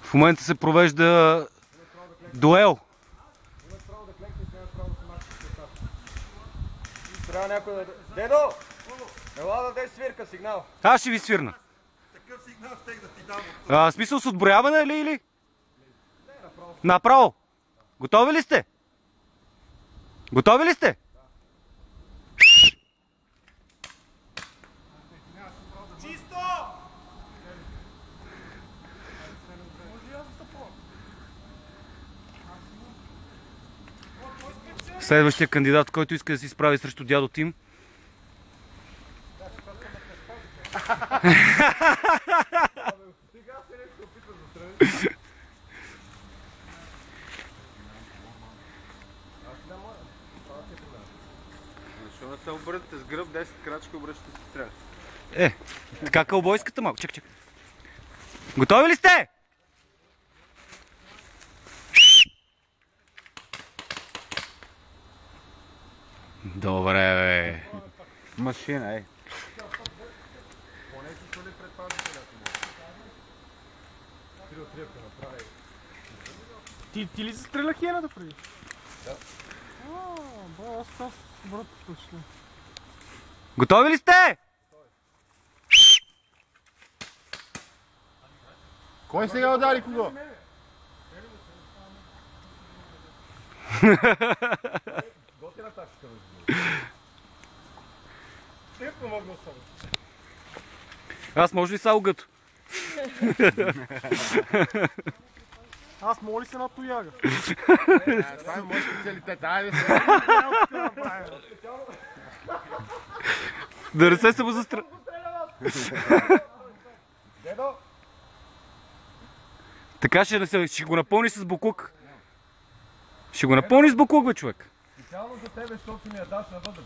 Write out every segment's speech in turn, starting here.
В момента се провежда дуел. Трябва някой да... Дедо! Ела да дай свирка, сигнал. Аз ще ви свирна. Такъв сигнал щех да ти дам. Смисъл с отброяване ли или? Направо. Готови ли сте? Готови ли сте? Чисто! Следващия кандидат, който иска да се изправи срещу дядо Тим. Защо не се обърнете с гръб, 10 крачки обръщате се стреля? Така кълбойската малко. Чакай. Готови ли сте? Добре, бе. Машина, Ти ли застреля хиената преди? Да. Аз брат точно. Готови ли сте? Кой сега удари кого? Готина тактика, Те помогна само. Аз може ли са огъто? Аз моля ли се на тояга? Това е мой специалитет. Айде се. Да не се самозастреля. Дедо! Така ще го напълни с буклук. Ще го напълни с буклук, бе, човек. Специално за тебе, защото ми я даш на въдък.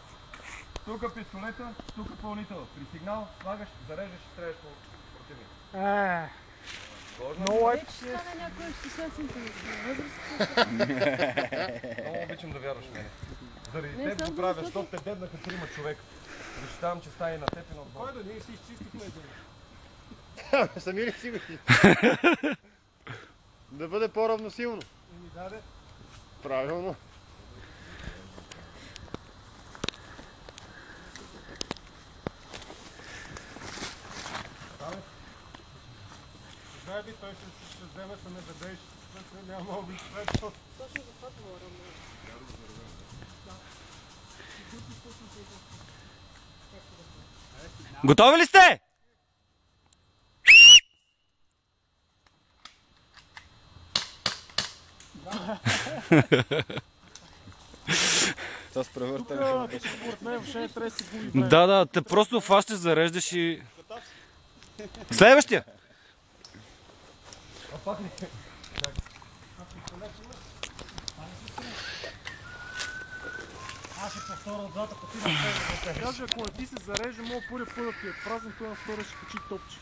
Тук пистолета, тук пълнител. При сигнал слагаш, зареждаш и стреляш по противника. Много лайк. Много обичам да вярваш в мене. Заради теб го правя, защото те дебнаха 3 човека. Защитавам честа и на теб и на отбора. Кой да ние си изчистихме един? Сами ли си го? Да бъде по-равносилно. Еми даде. Правилно. Знае би, той ще вземе, се не дадеш. Няма много би след. Точно за това говоря. Готови ли сте? Това с превъртане. Според мен въобще не трябва да си губи. Да, те просто фащаш, зареждаш и... Следващия! Аз ще повторя отзад, ако ти на тебе. Даже ако не ти се зарежда, мога първия път да ти е празен, той на втория ще качи топче.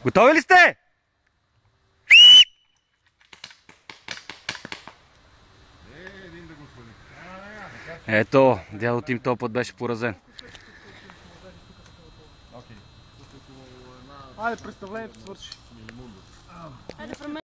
Готови ли сте? Ето, дядо Тим този път беше поразен. Айде, представлението свърши.